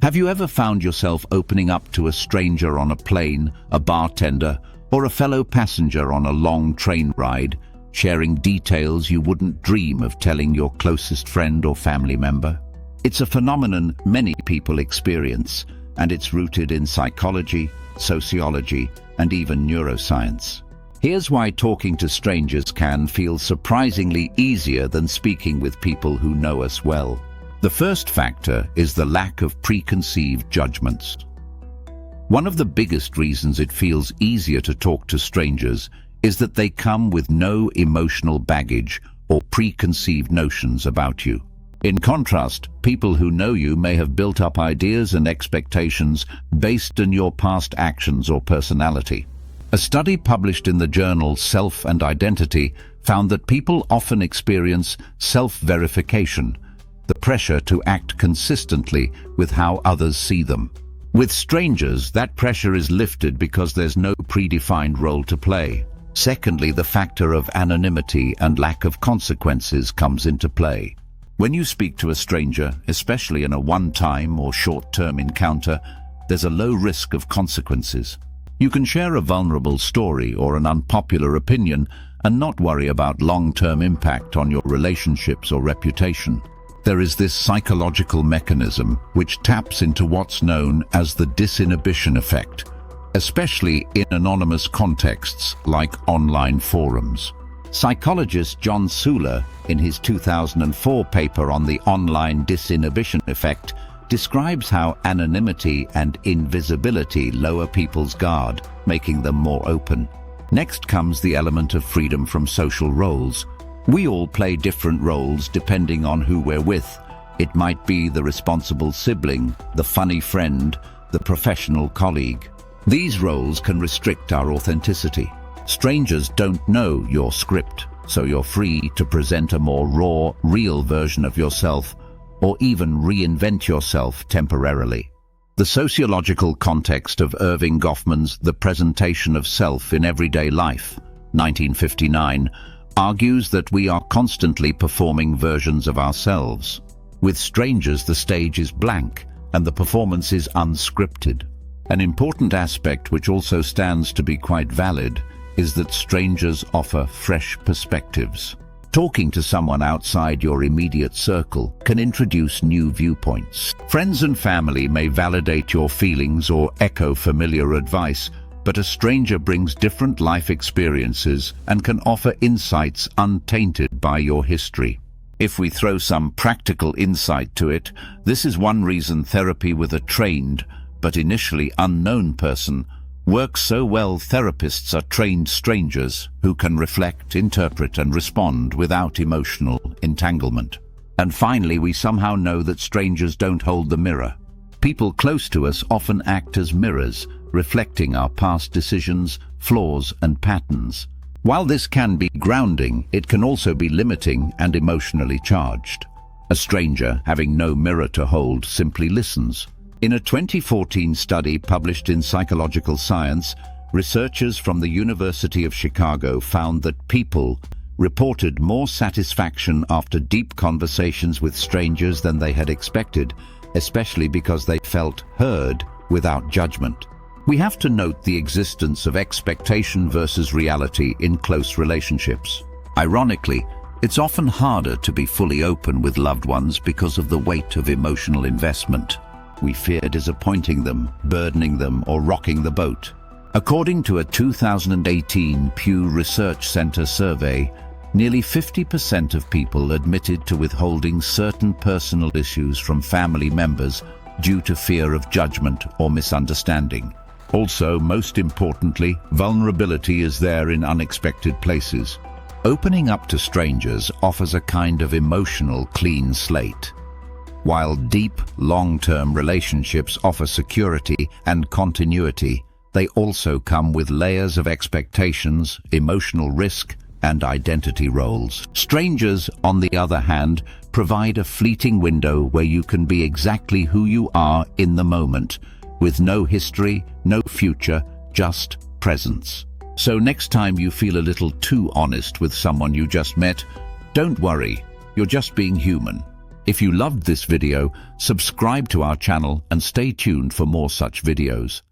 Have you ever found yourself opening up to a stranger on a plane, a bartender, or a fellow passenger on a long train ride, sharing details you wouldn't dream of telling your closest friend or family member? It's a phenomenon many people experience, and it's rooted in psychology, sociology, and even neuroscience. Here's why talking to strangers can feel surprisingly easier than speaking with people who know us well. The first factor is the lack of preconceived judgments. One of the biggest reasons it feels easier to talk to strangers is that they come with no emotional baggage or preconceived notions about you. In contrast, people who know you may have built up ideas and expectations based on your past actions or personality. A study published in the journal Self and Identity found that people often experience self-verification, the pressure to act consistently with how others see them. With strangers, that pressure is lifted because there's no predefined role to play. Secondly, the factor of anonymity and lack of consequences comes into play. When you speak to a stranger, especially in a one-time or short-term encounter, there's a low risk of consequences. You can share a vulnerable story or an unpopular opinion and not worry about long-term impact on your relationships or reputation. There is this psychological mechanism which taps into what's known as the disinhibition effect, especially in anonymous contexts like online forums. Psychologist John Suler, in his 2004 paper on the online disinhibition effect, describes how anonymity and invisibility lower people's guard, making them more open. Next comes the element of freedom from social roles. We all play different roles depending on who we're with. It might be the responsible sibling, the funny friend, the professional colleague. These roles can restrict our authenticity. Strangers don't know your script, so you're free to present a more raw, real version of yourself, or even reinvent yourself temporarily. The sociological context of Erving Goffman's The Presentation of Self in Everyday Life, 1959, argues that we are constantly performing versions of ourselves. With strangers, the stage is blank and the performance is unscripted. An important aspect which also stands to be quite valid is that strangers offer fresh perspectives. Talking to someone outside your immediate circle can introduce new viewpoints. Friends and family may validate your feelings or echo familiar advice, but a stranger brings different life experiences and can offer insights untainted by your history. If we throw some practical insight to it, this is one reason therapy with a trained, but initially unknown person works so well. Therapists are trained strangers who can reflect, interpret, and respond without emotional entanglement. And finally, we somehow know that strangers don't hold the mirror. People close to us often act as mirrors, reflecting our past decisions, flaws, and patterns. While this can be grounding, it can also be limiting and emotionally charged. A stranger, having no mirror to hold, simply listens. In a 2014 study published in Psychological Science, researchers from the University of Chicago found that people reported more satisfaction after deep conversations with strangers than they had expected, especially because they felt heard without judgment. We have to note the existence of expectation versus reality in close relationships. Ironically, it's often harder to be fully open with loved ones because of the weight of emotional investment. We fear disappointing them, burdening them, or rocking the boat. According to a 2018 Pew Research Center survey, nearly 50% of people admitted to withholding certain personal issues from family members due to fear of judgment or misunderstanding. Also, most importantly, vulnerability is there in unexpected places. Opening up to strangers offers a kind of emotional clean slate. While deep, long-term relationships offer security and continuity, they also come with layers of expectations, emotional risk, and identity roles. Strangers, on the other hand, provide a fleeting window where you can be exactly who you are in the moment, with no history, no future, just presence. So next time you feel a little too honest with someone you just met, don't worry, you're just being human. If you loved this video, subscribe to our channel and stay tuned for more such videos.